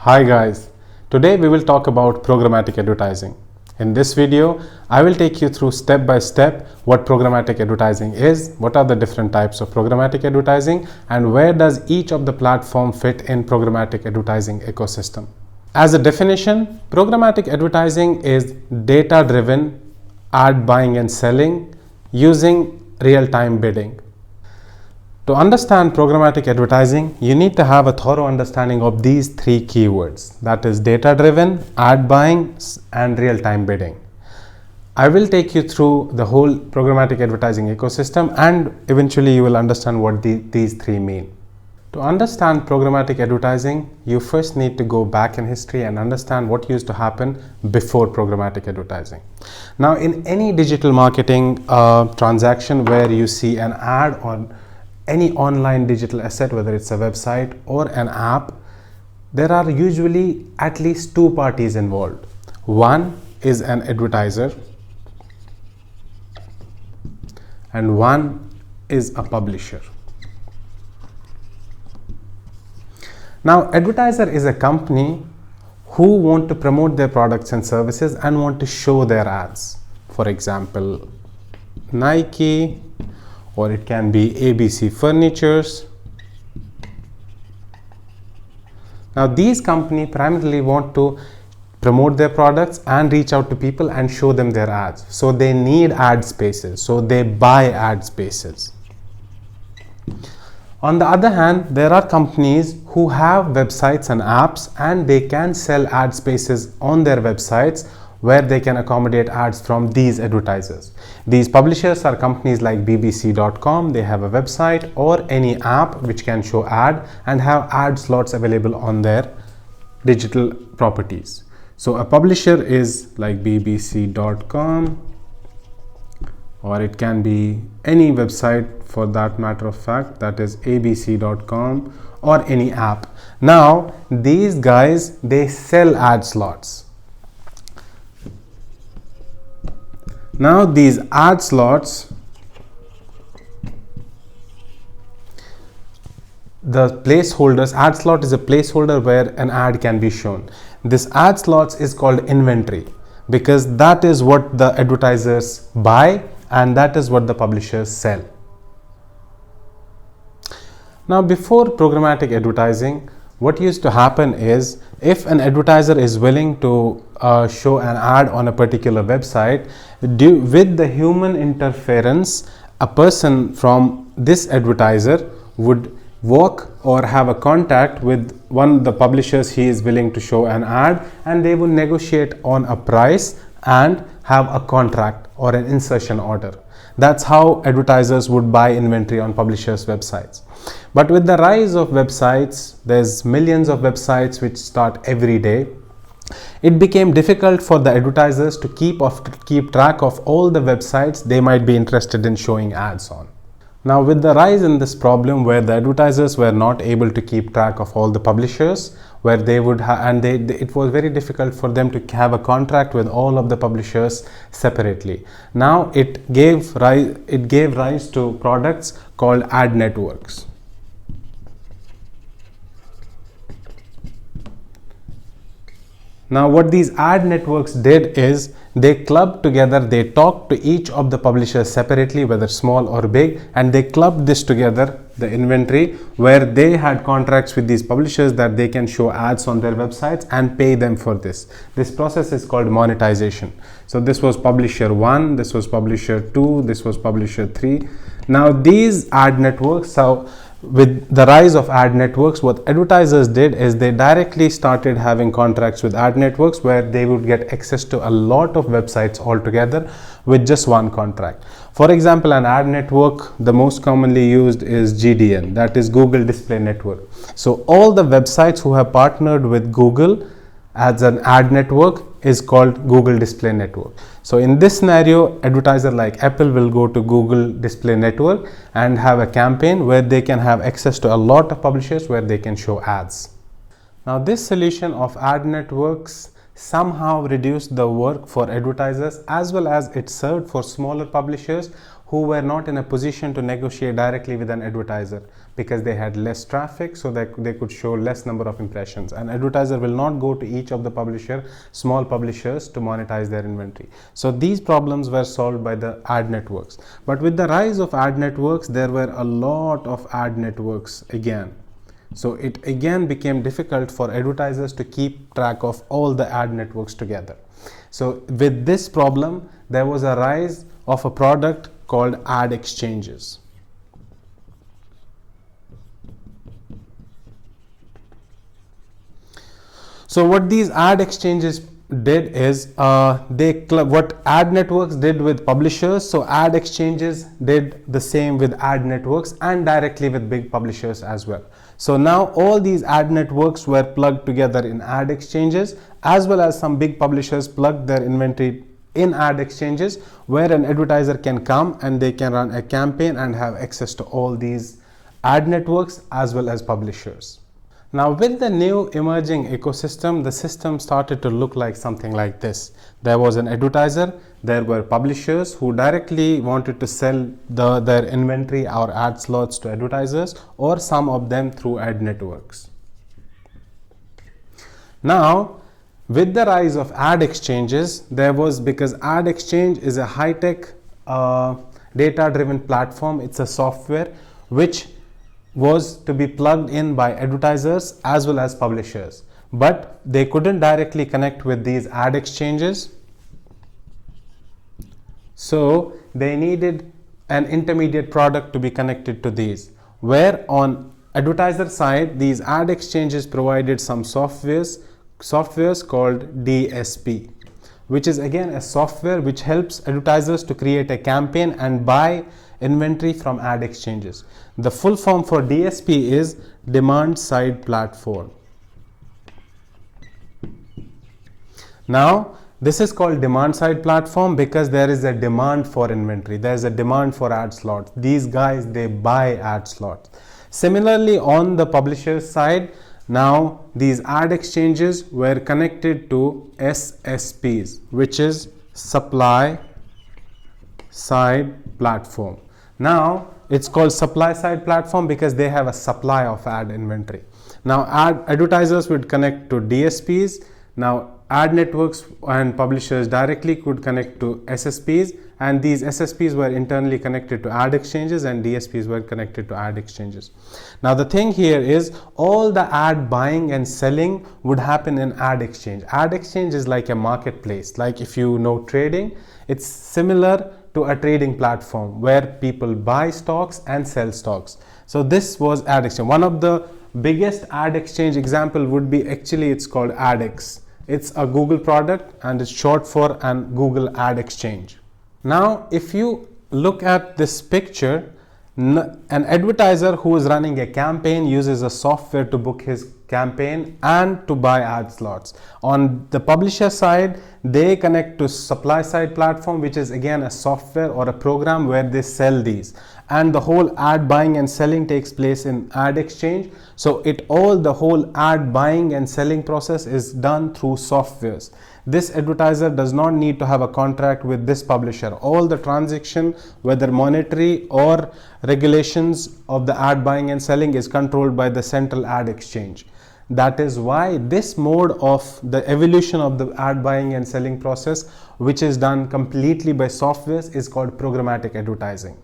Hi guys, today we will talk about programmatic advertising. In this video, I will take you through step by step what programmatic advertising is, what are the different types of programmatic advertising, and where does each of the platform fit in programmatic advertising ecosystem. As a definition, programmatic advertising is data-driven ad buying and selling using real-time bidding. To understand programmatic advertising, you need to have a thorough understanding of these three keywords, that is data-driven, ad buying, and real-time bidding. I will take you through the whole programmatic advertising ecosystem and eventually you will understand what these three mean. To understand programmatic advertising, you first need to go back in history and understand what used to happen before programmatic advertising. Now, in any digital marketing transaction where you see an ad on any online digital asset, whether it's a website or an app, there are usually at least two parties involved. One is an advertiser and one is a publisher. Now, advertiser is a company who want to promote their products and services and want to show their ads. For example, Nike, or it can be ABC Furnitures. Now, these companies primarily want to promote their products and reach out to people and show them their ads. So they need ad spaces. So they buy ad spaces. On the other hand, there are companies who have websites and apps and they can sell ad spaces on their websites where they can accommodate ads from these advertisers. These publishers are companies like bbc.com, they have a website or any app which can show ad and have ad slots available on their digital properties. So a publisher is like bbc.com, or it can be any website for that matter of fact, that is abc.com, or any app. Now these guys, they sell ad slots. Now these ad slots, the placeholders, ad slot is a placeholder where an ad can be shown. This ad slots is called inventory because that is what the advertisers buy and that is what the publishers sell. Now, before programmatic advertising, what used to happen is if an advertiser is willing to show an ad on a particular website, with the human interference, a person from this advertiser would walk or have a contact with one of the publishers he is willing to show an ad, and they will negotiate on a price and have a contract or an insertion order. That's how advertisers would buy inventory on publishers' websites. But with the rise of websites, there's millions of websites which start every day. It became difficult for the advertisers to keep track of all the websites they might be interested in showing ads on. Now, with the rise in this problem where the advertisers were not able to keep track of all the publishers, where they would it was very difficult for them to have a contract with all of the publishers separately. Now it gave rise to products called ad networks. Now what these ad networks did is they clubbed together, they talked to each of the publishers separately, whether small or big, and they clubbed this together, the inventory, where they had contracts with these publishers that they can show ads on their websites and pay them for this. This process is called monetization. So this was publisher 1, this was publisher 2, this was publisher 3. Now these ad networks, so with the rise of ad networks, what advertisers did is they directly started having contracts with ad networks where they would get access to a lot of websites altogether with just one contract. For example, an ad network, the most commonly used is GDN, that is Google Display Network. So all the websites who have partnered with Google as an ad network is called Google Display Network. So in this scenario, advertiser like Apple will go to Google Display Network and have a campaign where they can have access to a lot of publishers where they can show ads. Now this solution of ad networks somehow reduced the work for advertisers, as well as it served for smaller publishers who were not in a position to negotiate directly with an advertiser. because they had less traffic, so that they could show less number of impressions. An advertiser will not go to each of the small publishers to monetize their inventory. So these problems were solved by the ad networks. But with the rise of ad networks, there were a lot of ad networks again. So it again became difficult for advertisers to keep track of all the ad networks together. So with this problem, there was a rise of a product called ad exchanges. So what these ad exchanges did is what ad networks did with publishers, so ad exchanges did the same with ad networks and directly with big publishers as well. So now all these ad networks were plugged together in ad exchanges, as well as some big publishers plugged their inventory in ad exchanges, where an advertiser can come and they can run a campaign and have access to all these ad networks as well as publishers. Now with the new emerging ecosystem, the system started to look like something like this. There was an advertiser, there were publishers who directly wanted to sell their inventory or ad slots to advertisers, or some of them through ad networks. Now with the rise of ad exchanges, because ad exchange is a high-tech data driven platform, it's a software which was to be plugged in by advertisers as well as publishers, but they couldn't directly connect with these ad exchanges, so they needed an intermediate product to be connected to these, where on advertiser side these ad exchanges provided some softwares called DSP, which is again a software which helps advertisers to create a campaign and buy inventory from ad exchanges. The full form for DSP is demand side platform. Now this is called demand side platform because there is a demand for inventory, there is a demand for ad slots. These guys, they buy ad slots. Similarly, on the publisher side, now these ad exchanges were connected to SSPs, which is supply side platform. Now it's called supply side platform because they have a supply of ad inventory. Now advertisers would connect to DSPs. Now ad networks and publishers directly could connect to SSPs, and these SSPs were internally connected to ad exchanges and DSPs were connected to ad exchanges. Now the thing here is all the ad buying and selling would happen in ad exchange. Ad exchange is like a marketplace, like if you know trading, it's similar to a trading platform where people buy stocks and sell stocks. So this was ad exchange. One of the biggest ad exchange example would be, actually it's called AdX. It's a Google product and it's short for an Google Ad Exchange. Now if you look at this picture, an advertiser who is running a campaign uses a software to book his campaign and to buy ad slots. On the publisher side, they connect to supply side platform, which is again a software or a program where they sell these, and the whole ad buying and selling takes place in ad exchange. So the whole ad buying and selling process is done through softwares. This advertiser does not need to have a contract with this publisher. All the transaction, whether monetary or regulations of the ad buying and selling, is controlled by the central ad exchange. That is why this mode of the evolution of the ad buying and selling process, which is done completely by softwares, is called programmatic advertising.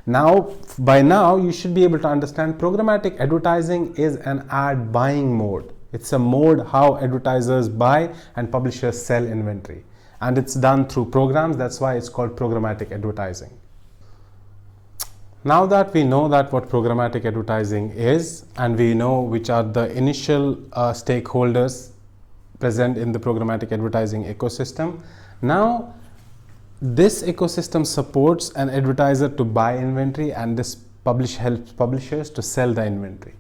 Now, by now, you should be able to understand programmatic advertising is an ad buying mode. It's a mode how advertisers buy and publishers sell inventory, and it's done through programs. That's why it's called programmatic advertising. Now that we know that what programmatic advertising is, and we know which are the initial stakeholders present in the programmatic advertising ecosystem, now this ecosystem supports an advertiser to buy inventory, and this helps publishers to sell the inventory.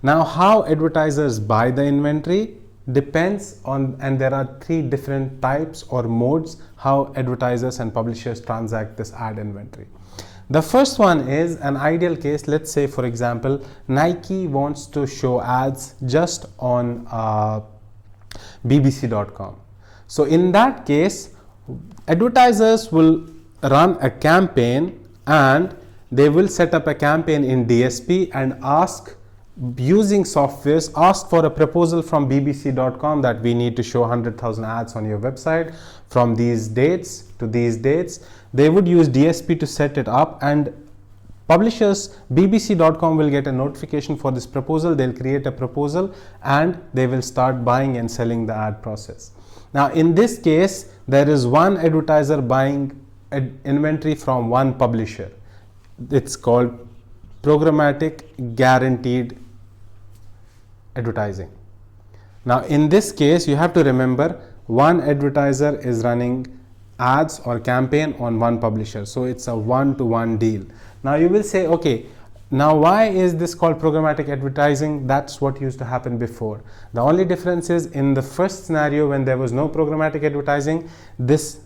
Now how advertisers buy the inventory depends on, and there are three different types or modes how advertisers and publishers transact this ad inventory. The first one is an ideal case. Let's say, for example, Nike wants to show ads just on bbc.com. So in that case, advertisers will run a campaign and they will set up a campaign in DSP and ask, using softwares, ask for a proposal from bbc.com that we need to show 100,000 ads on your website from these dates to these dates. They would use DSP to set it up, and publishers, bbc.com will get a notification for this proposal. They'll create a proposal and they will start buying and selling the ad process. Now in this case, there is one advertiser buying inventory from one publisher. It's called programmatic guaranteed advertising. Now in this case, you have to remember one advertiser is running ads or campaign on one publisher, so it's a one-to-one deal. Now you will say, okay, now why is this called programmatic advertising? That's what used to happen before. The only difference is, in the first scenario when there was no programmatic advertising, this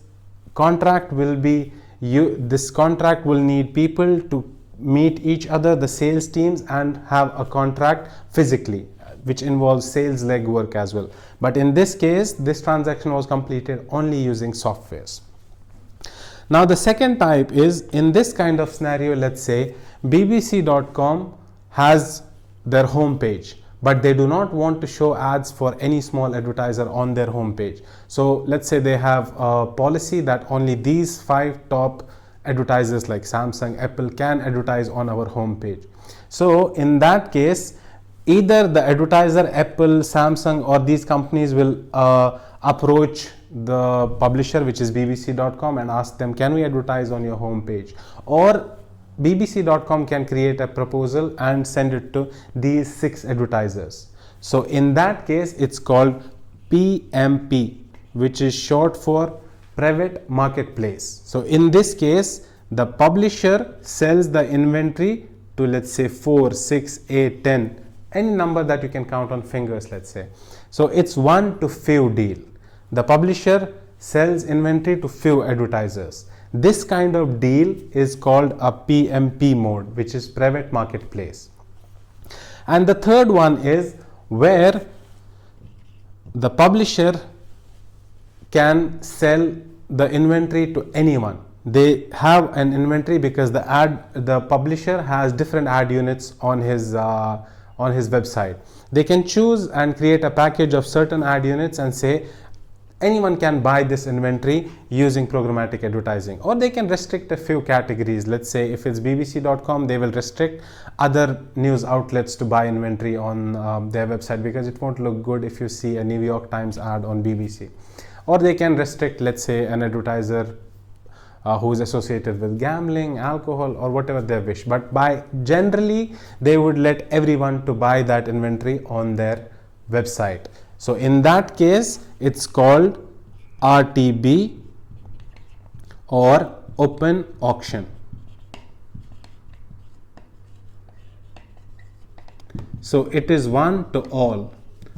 contract will be this contract will need people to meet each other, the sales teams, and have a contract physically, which involves sales legwork as well. But in this case, this transaction was completed only using softwares. Now the second type is, in this kind of scenario, let's say bbc.com has their home page, but they do not want to show ads for any small advertiser on their home page. So let's say they have a policy that only these 5 top advertisers like Samsung, Apple can advertise on our home page. So in that case, either the advertiser, Apple, Samsung, or these companies will approach the publisher, which is bbc.com, and ask them, can we advertise on your home page? Or bbc.com can create a proposal and send it to these 6 advertisers. So in that case, it's called PMP, which is short for private marketplace. So in this case, the publisher sells the inventory to, let's say, 4, 6, 8, 10, any number that you can count on fingers, let's say. So it's one to few deal. The publisher sells inventory to few advertisers. This kind of deal is called a PMP mode, which is private marketplace. And the third one is where the publisher can sell the inventory to anyone. They have an inventory because the publisher has different ad units on his website. They can choose and create a package of certain ad units and say anyone can buy this inventory using programmatic advertising, or they can restrict a few categories. Let's say if it's bbc.com, they will restrict other news outlets to buy inventory on their website, because it won't look good if you see a New York Times ad on BBC. Or they can restrict, let's say, an advertiser who is associated with gambling, alcohol, or whatever they wish. But generally, they would let everyone to buy that inventory on their website. So in that case, it's called RTB or open auction. So it is one to all.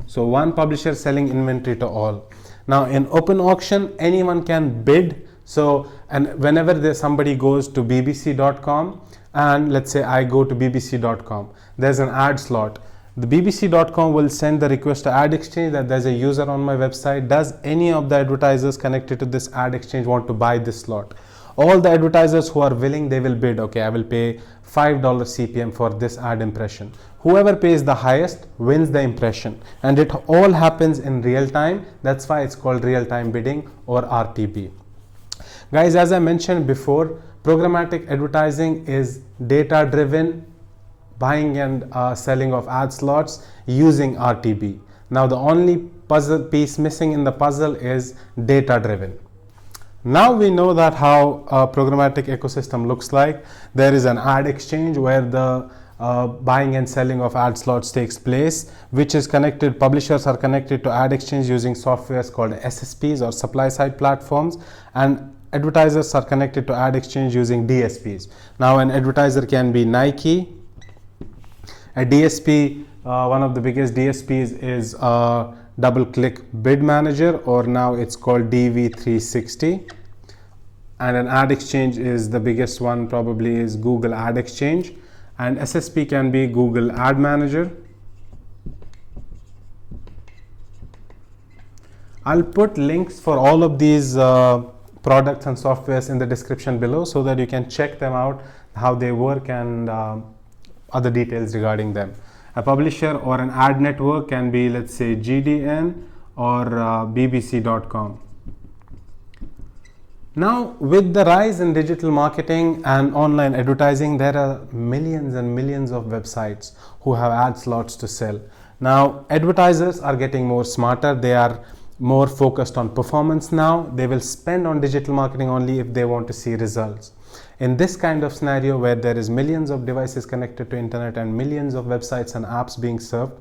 So one publisher selling inventory to all. Now in open auction, anyone can bid. So, and whenever somebody goes to bbc.com, and let's say I go to bbc.com, there's an ad slot. The bbc.com will send the request to Ad Exchange that there's a user on my website. Does any of the advertisers connected to this Ad Exchange want to buy this slot? All the advertisers who are willing, they will bid. Okay, I will pay $5 CPM for this ad impression. Whoever pays the highest wins the impression, and it all happens in real time. That's why it's called real time bidding or RTB. Guys, as I mentioned before, programmatic advertising is data driven buying and selling of ad slots using RTB. Now the only puzzle piece missing in the puzzle is data driven. Now we know that how a programmatic ecosystem looks like. There is an ad exchange where the buying and selling of ad slots takes place, which is connected, publishers are connected to Ad Exchange using softwares called SSPs or supply side platforms, and advertisers are connected to Ad Exchange using DSPs. Now an advertiser can be Nike. A DSP, one of the biggest DSPs is DoubleClick Bid Manager, or now it's called DV360. And an ad exchange is the biggest one, probably is Google Ad Exchange. And SSP can be Google Ad Manager. I'll put links for all of these products and softwares in the description below so that you can check them out. how they work, and other details regarding them. A publisher or an ad network can be, let's say, GDN or BBC.com. Now, with the rise in digital marketing and online advertising, there are millions and millions of websites who have ad slots to sell. Now, advertisers are getting more smarter. They are more focused on performance now. They will spend on digital marketing only if they want to see results. In this kind of scenario where there is millions of devices connected to internet and millions of websites and apps being served,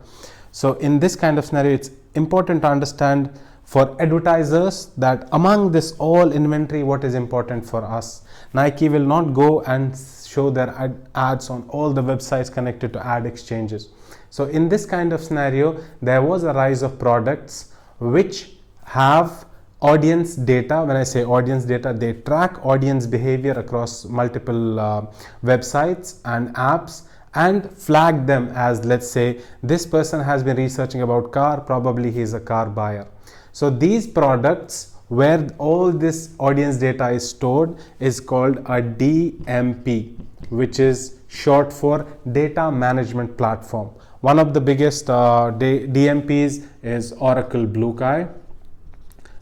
so in this kind of scenario, it's important to understand for advertisers that among this all inventory, what is important for us. Nike will not go and show their ads on all the websites connected to ad exchanges. So in this kind of scenario, there was a rise of products which have audience data. When I say audience data, they track audience behavior across multiple websites and apps and flag them as, let's say, this person has been researching about car, probably he is a car buyer. So these products where all this audience data is stored is called a DMP, which is short for data management platform. One of the biggest DMPs is Oracle BlueKai.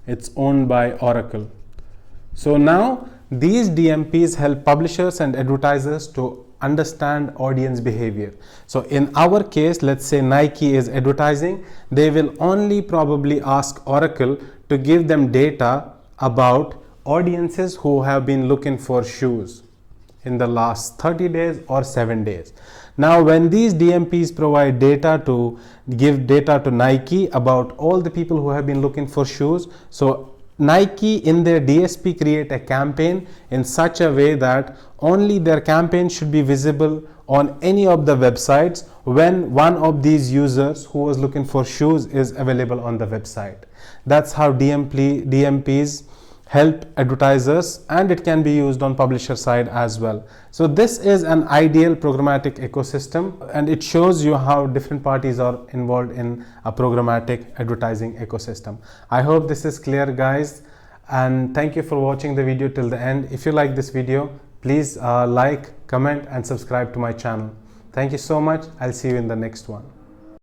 It's owned by Oracle. So now these DMPs help publishers and advertisers to understand audience behavior. So in our case, let's say Nike is advertising, they will only probably ask Oracle to give them data about audiences who have been looking for shoes in the last 30 days or 7 days. Now when these DMPs provide data to give data to Nike about all the people who have been looking for shoes, so Nike in their DSP create a campaign in such a way that only their campaign should be visible on any of the websites when one of these users who was looking for shoes is available on the website. That's how DMPs help advertisers, and it can be used on publisher side as well. So this is an ideal programmatic ecosystem, and it shows you how different parties are involved in a programmatic advertising ecosystem. I hope this is clear, guys, and thank you for watching the video till the end. If you like this video, please like, comment and subscribe to my channel. Thank you so much. I'll see you in the next one.